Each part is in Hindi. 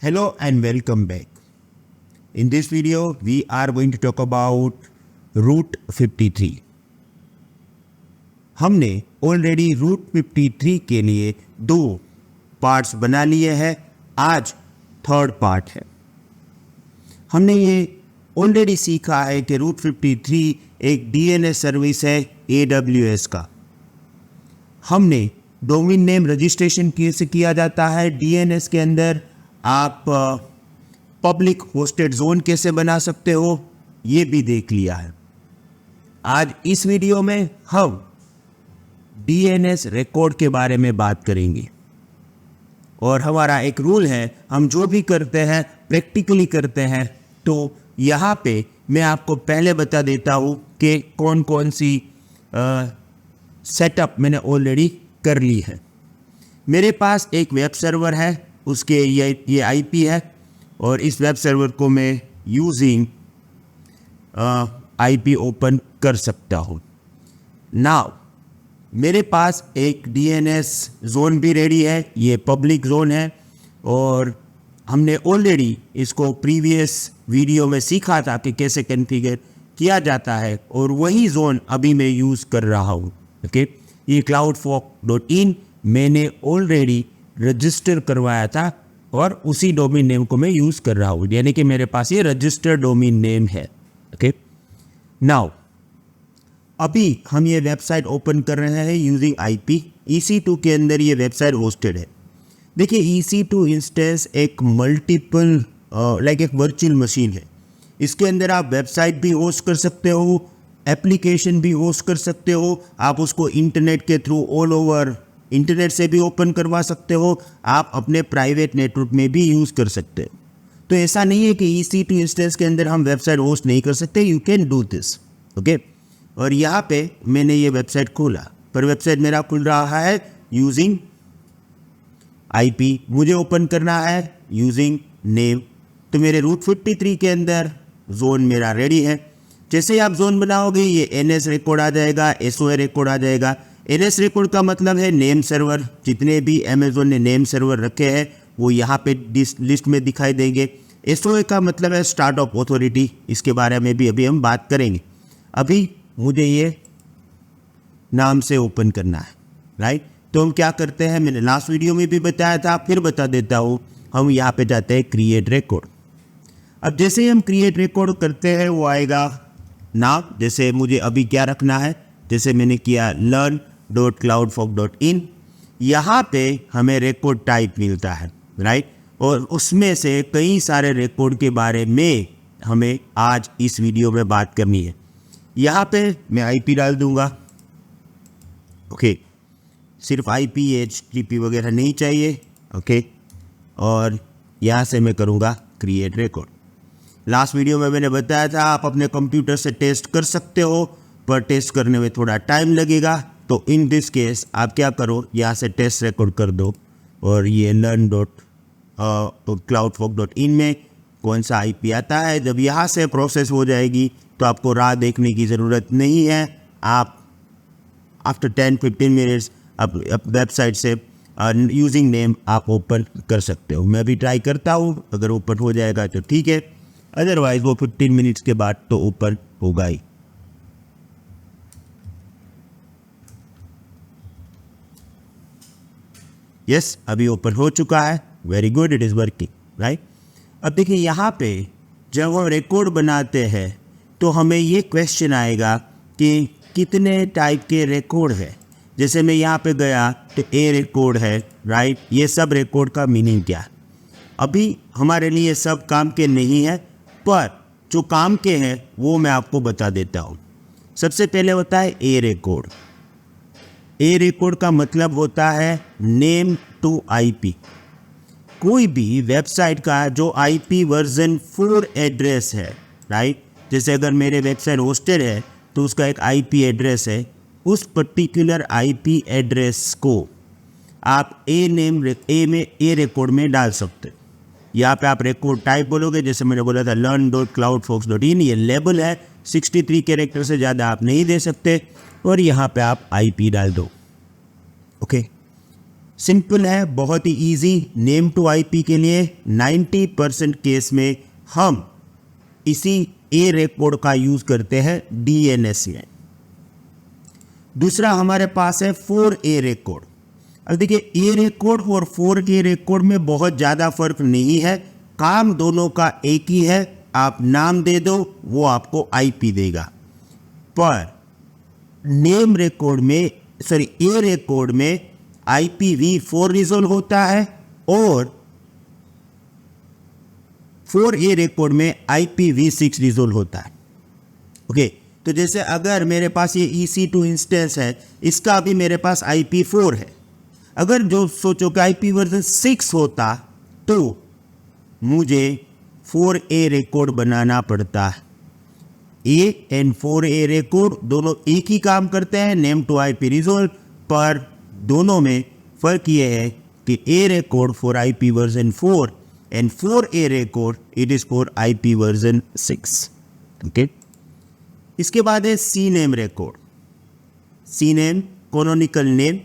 Hello and welcome back. In this video, we are going to talk about Route 53. हमने ऑलरेडी रूट 53 के लिए 2 पार्ट्स बना लिए हैं. आज थर्ड पार्ट है. हमने ये ऑलरेडी सीखा है कि रूट 53 एक डीएनएस सर्विस है AWS का. हमने डोमेन नेम रजिस्ट्रेशन कैसे किया जाता है डीएनएस के अंदर, आप पब्लिक होस्टेड जोन कैसे बना सकते हो, ये भी देख लिया है. आज इस वीडियो में हम डीएनएस रिकॉर्ड के बारे में बात करेंगे. और हमारा एक रूल है, हम जो भी करते हैं प्रैक्टिकली करते हैं. तो यहाँ पे मैं आपको पहले बता देता हूँ कि कौन कौन सी सेटअप मैंने ऑलरेडी कर ली है. मेरे पास एक वेब सर्वर है, उसके ये आईपी है और इस वेब सर्वर को मैं यूजिंग आईपी ओपन कर सकता हूँ. नाउ मेरे पास एक डीएनएस जोन भी रेडी है, ये पब्लिक जोन है और हमने ऑलरेडी इसको प्रीवियस वीडियो में सीखा था कि कैसे कॉन्फ़िगर किया जाता है और वही जोन अभी मैं यूज़ कर रहा हूँ. ओके, ये cloudfog.in मैंने ऑलरेडी रजिस्टर करवाया था और उसी डोमेन नेम को मैं यूज़ कर रहा हूँ, यानी कि मेरे पास ये रजिस्टर्ड डोमेन नेम है. ओके, नाउ अभी हम ये वेबसाइट ओपन कर रहे हैं यूजिंग आईपी. EC2 के अंदर ये वेबसाइट होस्टेड है. देखिए EC2 इंस्टेंस एक मल्टीपल लाइक एक वर्चुअल मशीन है. इसके अंदर आप वेबसाइट भी होस्ट कर सकते हो, एप्लीकेशन भी होस्ट कर सकते हो, आप उसको इंटरनेट के थ्रू ऑल ओवर इंटरनेट से भी ओपन करवा सकते हो, आप अपने प्राइवेट नेटवर्क में भी यूज़ कर सकते हो. तो ऐसा नहीं है कि EC2 इंस्टेंस के अंदर हम वेबसाइट होस्ट नहीं कर सकते. You can do this. Okay, और यहाँ पे मैंने ये वेबसाइट खोला, पर वेबसाइट मेरा खुल रहा है यूजिंग आईपी. मुझे ओपन करना है यूजिंग नेम. तो मेरे रूट 53 के अंदर जोन मेरा रेडी है. जैसे ही आप जोन बनाओगे ये NS रिकॉर्ड आ जाएगा, SOA रिकॉर्ड आ जाएगा. NS रिकॉर्ड का मतलब है नेम सर्वर. जितने भी अमेजोन ने नेम सर्वर रखे हैं वो यहाँ पे लिस्ट में दिखाई देंगे. SOA का मतलब है स्टार्ट ऑफ अथॉरिटी. इसके बारे में भी अभी हम बात करेंगे. अभी मुझे ये नाम से ओपन करना है, राइट. तो हम क्या करते हैं, मैंने लास्ट वीडियो में भी बताया था, फिर बता देता हूँ. हम यहाँ पे जाते हैं क्रिएट रिकॉर्ड. अब जैसे ही हम क्रिएट रिकॉर्ड करते हैं वो आएगा नाम. जैसे मुझे अभी क्या रखना है, जैसे मैंने किया learn.cloudfog.in. यहाँ पे हमें रिकॉर्ड टाइप मिलता है, राइट. और उसमें से कई सारे रिकॉर्ड के बारे में हमें आज इस वीडियो में बात करनी है. यहाँ पे मैं आईपी डाल दूंगा. ओके, सिर्फ आईपी HTTP वगैरह नहीं चाहिए. ओके, और यहाँ से मैं करूँगा क्रिएट रिकॉर्ड. लास्ट वीडियो में मैंने बताया था आप अपने कंप्यूटर से टेस्ट कर सकते हो, पर टेस्ट करने में थोड़ा टाइम लगेगा. तो इन दिस केस आप क्या करो, यहाँ से टेस्ट रिकॉर्ड कर दो और ये learn.cloudfog.in में कौन सा आईपी आता है. जब यहाँ से प्रोसेस हो जाएगी तो आपको राह देखने की ज़रूरत नहीं है. आप आफ्टर 10-15 मिनट्स आप वेबसाइट से यूजिंग नेम आप ओपन कर सकते हो. मैं भी ट्राई करता हूँ, अगर ओपन हो जाएगा तो ठीक है, अदरवाइज वो 15 मिनट्स के बाद तो ओपन होगा ही. यस, अभी ओपन हो चुका है. Very good, it is working, right. अब देखिए यहाँ पे जब हम रिकॉर्ड बनाते हैं तो हमें ये क्वेश्चन आएगा कि कितने टाइप के रिकॉर्ड है. जैसे मैं यहाँ पे गया तो A रिकॉर्ड है, राइट. ये सब रिकॉर्ड का मीनिंग क्या है, अभी हमारे लिए सब काम के नहीं है, पर जो काम के हैं वो मैं आपको बता देता हूँ. सबसे पहले होता है A रिकॉर्ड. A रिकॉर्ड का मतलब होता है नेम टू IP. कोई भी वेबसाइट का जो IP वर्जन 4 एड्रेस है, राइट. जैसे अगर मेरे वेबसाइट होस्टेड है तो उसका एक IP एड्रेस है. उस पर्टिकुलर IP एड्रेस को आप A रिकॉर्ड में डाल सकते. यहाँ पे आप रिकॉर्ड टाइप बोलोगे, जैसे मैंने बोला था learn.cloudfogs.in. ये लेबल है, 63 कैरेक्टर से ज़्यादा आप नहीं दे सकते. और यहाँ पे आप IP डाल दो. ओके, सिंपल है, बहुत ही इजी। नेम टू आईपी के लिए 90% केस में हम इसी ए रिकॉर्ड का यूज करते हैं डीएनएस में। दूसरा हमारे पास है 4A रिकॉर्ड। अब देखिए, ए रिकॉर्ड और 4A रिकॉर्ड में बहुत ज़्यादा फर्क नहीं है, काम दोनों का एक ही है। आप नाम दे दो, वो आपको आईपी देगा। पर नेम रिकॉर्ड में, सॉरी, ए रिकॉर्ड में IPv4 रिजोल्व होता है और 4A रिकॉर्ड में IPv6 रिजोल्व होता है। ओके, तो जैसे अगर मेरे पास ये EC2 इंस्टेंस है, इसका भी मेरे पास IP4 है। अगर जो सोचो कि IP वर्जन 6 होता तो मुझे 4A रिकॉर्ड बनाना पड़ता है। A एंड 4A रिकॉर्ड दोनों एक ही काम करते हैं, नेम टू IP रिजोल्व, पर दोनों में फ़र्क ये है कि A record for IP version 4 and 4A record it is for IP version 6। Okay, इसके बाद है C name record. C name canonical name,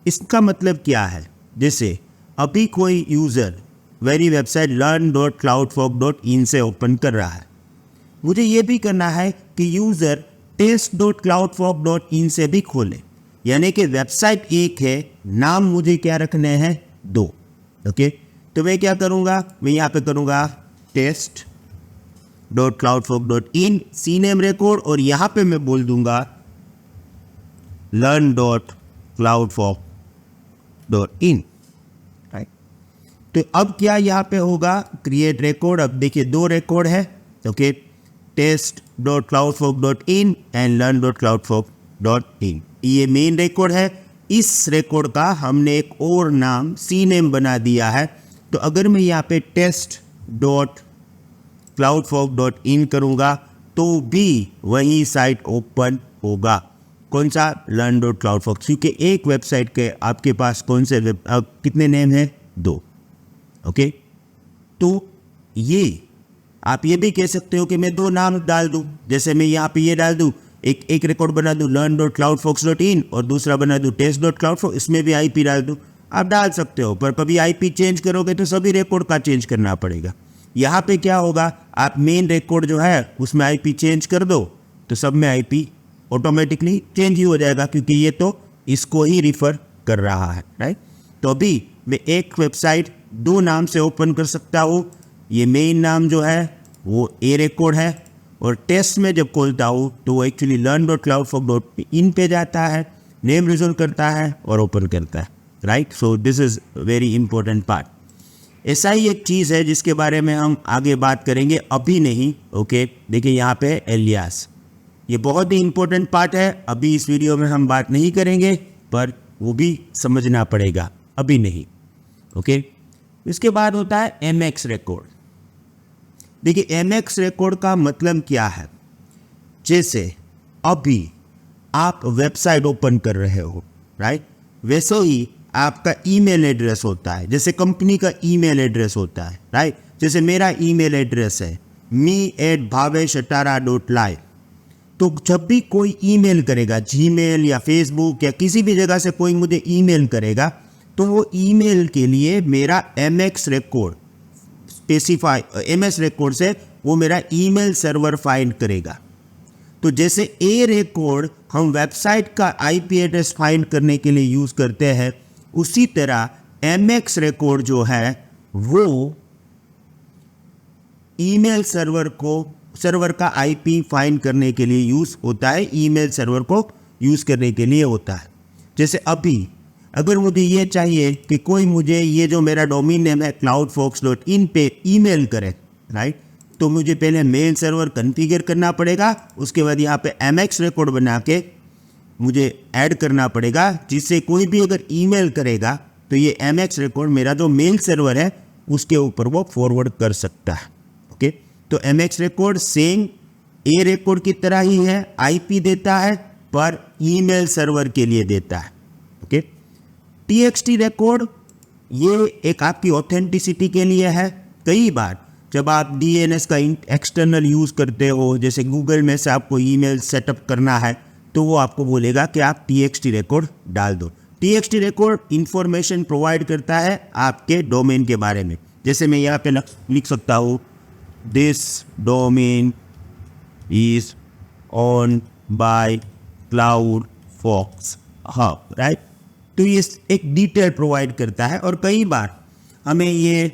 इसका मतलब क्या है? जैसे अभी कोई यूज़र मेरी वेबसाइट learn.cloudfork.in से ओपन कर रहा है, मुझे ये भी करना है कि यूज़र test.cloudfork.in से भी खोले, यानी कि वेबसाइट एक है, नाम मुझे क्या रखने हैं? 2। ओके, तो मैं क्या करूँगा? मैं यहाँ पे करूँगा test.cloudfork.in सी नेम रिकॉर्ड, और यहाँ पे मैं बोल दूंगा learn.cloudfork.in। राइट, तो अब क्या यहाँ पे होगा? Create record. अब देखिए 2 रिकॉर्ड है। ओके, test.cloudfork.in एंड learn.cloudfork.in, ये मेन रिकॉर्ड है। इस रिकॉर्ड का हमने एक और नाम सी नेम बना दिया है। तो अगर मैं यहाँ पे test.cloudfork.in करूँगा तो भी वही साइट ओपन होगा। कौन सा? learn.cloudfork, क्योंकि एक वेबसाइट के आपके पास कौन से कितने नेम हैं? 2। ओके, तो ये आप ये भी कह सकते हो कि मैं 2 नाम डाल दूं, जैसे मैं यहाँ पे ये डाल दूं, एक रिकॉर्ड बना दूं learn.cloudfork.in और दूसरा बना दूं test.cloudfork, इसमें भी आईपी डाल दूं। आप डाल सकते हो, पर कभी आईपी चेंज करोगे तो सभी रिकॉर्ड का चेंज करना पड़ेगा। यहाँ पे क्या होगा? आप मेन रिकॉर्ड जो है उसमें आईपी चेंज कर दो तो सब में आईपी ऑटोमेटिकली चेंज ही हो जाएगा, क्योंकि ये तो इसको ही रिफ़र कर रहा है। राइट, तो अभी मैं एक वेबसाइट 2 नाम से ओपन कर सकता हूँ। ये मेन नाम जो है वो ए रिकॉर्ड है, और टेस्ट में जब खोलता हूँ तो वो एक्चुअली learn.cloudfork.in पे जाता है, नेम रिजोल्व करता है और ओपन करता है। Right, so this is very important part. ऐसा ही एक चीज़ है जिसके बारे में हम आगे बात करेंगे, अभी नहीं। ओके, देखिए यहाँ पे एलियास, ये बहुत ही इंपॉर्टेंट पार्ट है। अभी इस वीडियो में हम बात नहीं करेंगे, पर वो भी समझना पड़ेगा, अभी नहीं। ओके, इसके बाद होता है MX रिकॉर्ड। देखिए MX रिकॉर्ड का मतलब क्या है? जैसे अभी आप वेबसाइट ओपन कर रहे हो, राइट, वैसे ही आपका ईमेल एड्रेस होता है, जैसे कंपनी का ईमेल एड्रेस होता है। राइट, जैसे मेरा ईमेल एड्रेस है me@bhavesh@tara.live। तो जब भी कोई ईमेल करेगा, जीमेल या फेसबुक या किसी भी जगह से कोई मुझे ईमेल करेगा, तो वो ईमेल के लिए मेरा MX record specify, MS record से वो मेरा ईमेल सर्वर फाइंड करेगा। तो जैसे ए रिकॉर्ड हम वेबसाइट का IP एड्रेस फाइंड करने के लिए यूज़ करते हैं, उसी तरह MX रिकॉर्ड जो है वो ईमेल सर्वर का IP फाइंड करने के लिए यूज़ होता है, ईमेल सर्वर को यूज़ करने के लिए होता है। जैसे अभी अगर मुझे ये चाहिए कि कोई मुझे ये जो मेरा डोमेन नेम है cloudfork.in पे ईमेल करे, राइट, तो मुझे पहले मेल सर्वर कॉन्फ़िगर करना पड़ेगा, उसके बाद यहाँ पे MX रिकॉर्ड बना के मुझे ऐड करना पड़ेगा, जिससे कोई भी अगर ईमेल करेगा तो ये MX रिकॉर्ड मेरा जो मेल सर्वर है उसके ऊपर वो फॉरवर्ड कर सकता है। ओके, तो MX रिकॉर्ड सेम ए रिकॉर्ड की तरह ही है, IP देता है पर ईमेल सर्वर के लिए देता है। ओके, TXT रिकॉर्ड ये एक आपकी ऑथेंटिसिटी के लिए है। कई बार जब आप DNS का एक्सटर्नल यूज़ करते हो, जैसे गूगल में से आपको ईमेल सेटअप करना है, तो वो आपको बोलेगा कि आप TXT रिकॉर्ड डाल दो। TXT रिकॉर्ड इंफॉर्मेशन प्रोवाइड करता है आपके डोमेन के बारे में। जैसे मैं यहाँ पे लिख सकता हूँ this domain is on by cloud fox hub, right. तो ये एक डिटेल प्रोवाइड करता है और कई बार हमें ये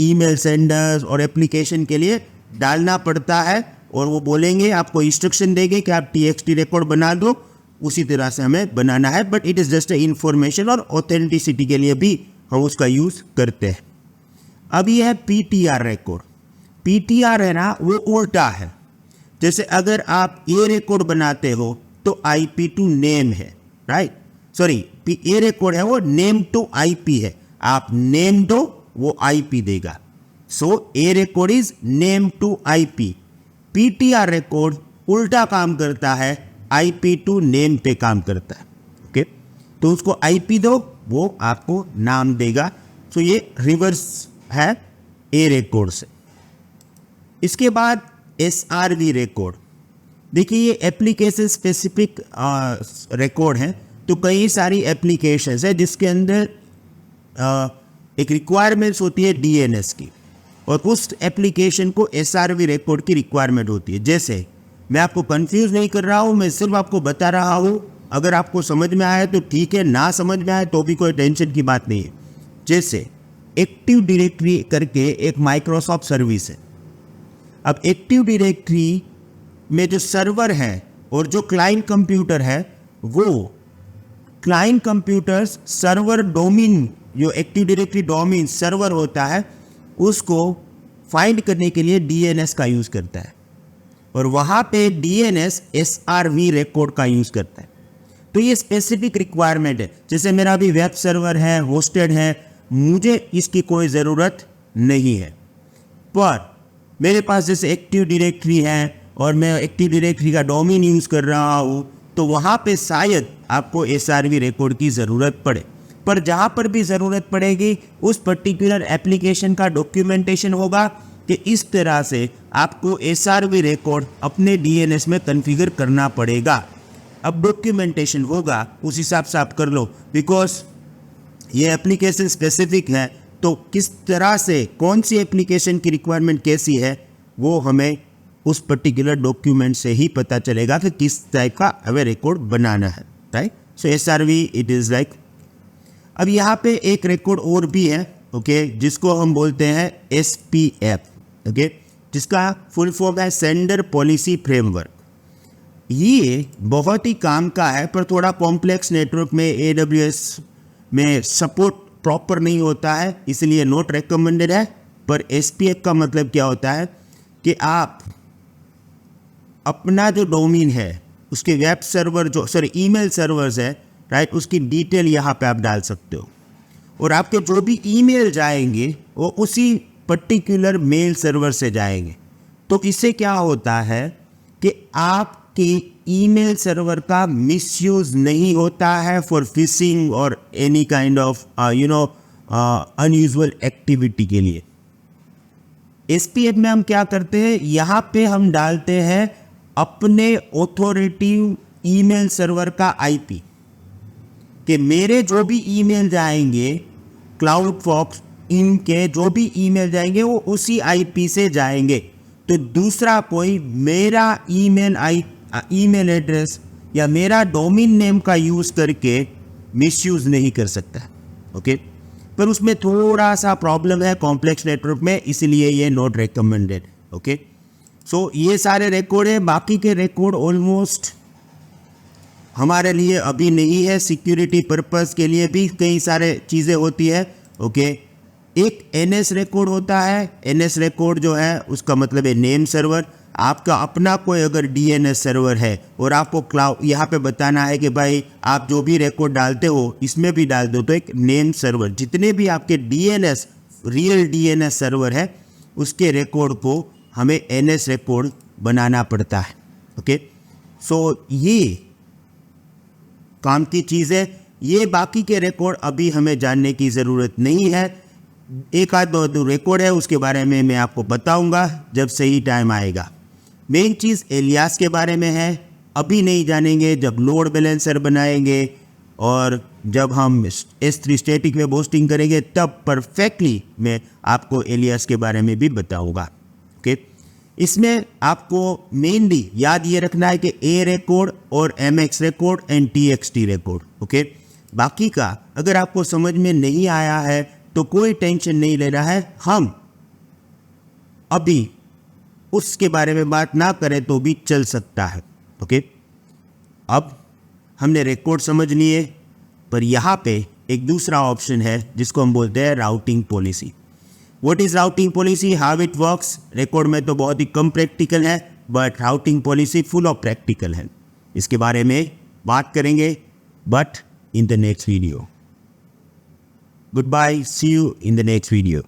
ईमेल सेंडर्स और एप्लीकेशन के लिए डालना पड़ता है और वो बोलेंगे, आपको इंस्ट्रक्शन देंगे कि आप TXT रिकॉर्ड बना दो, उसी तरह से हमें बनाना है। But it is just information और ऑथेंटिसिटी के लिए भी हम उसका यूज़ करते हैं। अब ये है PTR रिकॉर्ड। PTR है ना, वो उल्टा है। जैसे अगर आप ए रिकॉर्ड बनाते हो तो IP टू नेम है, राइट। सॉरी, ए रिकॉर्ड है वो नेम टू IP है। आप नेम दो, वो IP देगा। So A record is name to IP। PTR record उल्टा काम करता है, IP टू नेम पे काम करता है। ओके, तो उसको IP दो, वो आपको नाम देगा। सो ये रिवर्स है ए रिकॉर्ड से। इसके बाद SRV रिकॉर्ड। देखिए ये एप्लीकेशन स्पेसिफिक रिकॉर्ड है। तो कई सारी एप्लीकेशंस है जिसके अंदर एक रिक्वायरमेंट्स होती है DNS की, और उस एप्लीकेशन को SRV रिकॉर्ड की रिक्वायरमेंट होती है। जैसे मैं आपको कंफ्यूज नहीं कर रहा हूँ, मैं सिर्फ आपको बता रहा हूँ। अगर आपको समझ में आया तो ठीक है, ना समझ में आए तो भी कोई टेंशन की बात नहीं है। जैसे एक्टिव डायरेक्टरी करके एक माइक्रोसॉफ्ट सर्विस है। अब एक्टिव डायरेक्टरी में जो सर्वर है और जो क्लाइंट कंप्यूटर है, वो क्लाइंट कंप्यूटर्स सर्वर डोमेन, जो एक्टिव डायरेक्टरी डोमेन सर्वर होता है, उसको फाइंड करने के लिए DNS का यूज़ करता है, और वहाँ पे DNS SRV रिकॉर्ड का यूज़ करता है। तो ये स्पेसिफिक रिक्वायरमेंट है। जैसे मेरा अभी वेब सर्वर है, होस्टेड है, मुझे इसकी कोई ज़रूरत नहीं है। पर मेरे पास जैसे एक्टिव डायरेक्टरी है और मैं एक्टिव डायरेक्टरी का डोमेन यूज़ कर रहा हूँ, तो वहाँ पे शायद आपको SRV रिकॉर्ड की ज़रूरत पड़े। पर जहाँ पर भी ज़रूरत पड़ेगी, उस पर्टिकुलर एप्लीकेशन का डॉक्यूमेंटेशन होगा कि इस तरह से आपको SRV रिकॉर्ड अपने DNS में कॉन्फ़िगर करना पड़ेगा। अब डॉक्यूमेंटेशन होगा, उस हिसाब से आप कर लो, बिकॉज ये एप्लीकेशन स्पेसिफिक है। तो किस तरह से, कौन सी एप्लीकेशन की रिक्वायरमेंट कैसी है, वो हमें उस पर्टिकुलर डॉक्यूमेंट से ही पता चलेगा कि किस टाइप का हमें रिकॉर्ड बनाना है, right. So SRV it is like. अब यहाँ पे एक रिकॉर्ड और भी है, ओके, जिसको हम बोलते हैं SPF, ओके, जिसका फुल फॉर्म है सेंडर पॉलिसी फ्रेमवर्क। ये बहुत ही काम का है, पर थोड़ा कॉम्प्लेक्स नेटवर्क में AWS में सपोर्ट प्रॉपर नहीं होता है, इसलिए नॉट रिकमेंडेड है। पर SPF का मतलब क्या होता है कि आप अपना जो डोमेन है, उसके वेब सर्वर ईमेल सर्वर्स है, राइट, उसकी डिटेल यहाँ पे आप डाल सकते हो, और आपके जो भी ईमेल जाएंगे वो उसी पर्टिकुलर मेल सर्वर से जाएंगे। तो इससे क्या होता है कि आपके ईमेल सर्वर का मिसयूज नहीं होता है फॉर फिशिंग और any kind of unusual activity के लिए। SPF में हम क्या करते हैं, यहाँ पे हम डालते हैं अपने ऑथोरिटिव ईमेल सर्वर का IP, कि मेरे जो भी ईमेल जाएंगे क्लाउड फॉक्स, इनके जो भी ईमेल जाएंगे वो उसी IP से जाएंगे। तो दूसरा कोई मेरा ईमेल एड्रेस या मेरा डोमेन नेम का यूज़ करके मिसयूज नहीं कर सकता, ओके। पर उसमें थोड़ा सा प्रॉब्लम है कॉम्प्लेक्स नेटवर्क में, इसलिए ये नॉट रिकमेंडेड, ओके। सो ये सारे रिकॉर्ड है। बाकी के रिकॉर्ड ऑलमोस्ट हमारे लिए अभी नहीं है। सिक्योरिटी पर्पस के लिए भी कई सारे चीज़ें होती है, ओके। एक NS रिकॉर्ड होता है। NS रिकॉर्ड जो है उसका मतलब है नेम सर्वर। आपका अपना कोई अगर DNS सर्वर है और आपको क्लाउड यहाँ पे बताना है कि भाई आप जो भी रिकॉर्ड डालते हो इसमें भी डाल दो, तो एक नेम सर्वर, जितने भी आपके DNS रियल DNS सर्वर है उसके रिकॉर्ड को हमें NS रिकॉर्ड बनाना पड़ता है, ओके। सो ये काम की चीज़ है। ये बाकी के रिकॉर्ड अभी हमें जानने की ज़रूरत नहीं है। एक आध दो रिकॉर्ड है, उसके बारे में मैं आपको बताऊंगा जब सही टाइम आएगा। मेन चीज़ एलियास के बारे में है, अभी नहीं जानेंगे, जब लोड बैलेंसर बनाएंगे और जब हम S3 स्टैटिक वेब होस्टिंग करेंगे तब परफेक्टली मैं आपको एलियास के बारे में भी बताऊंगा। ओके, इसमें आपको मेनली याद ये रखना है कि A रिकॉर्ड और MX record and TXT record. Okay, बाकी का अगर आपको समझ में नहीं आया है तो कोई टेंशन नहीं लेना है, हम अभी उसके बारे में बात ना करें तो भी चल सकता है। ओके, अब हमने रिकॉर्ड समझ लिए, पर यहाँ पे एक दूसरा ऑप्शन है जिसको हम बोलते हैं routing policy. What is routing policy, how it works. Record में तो बहुत ही कम प्रैक्टिकल है, but routing policy full of practical है। इसके बारे में बात करेंगे, but in the next video. Good bye, see you in the next video.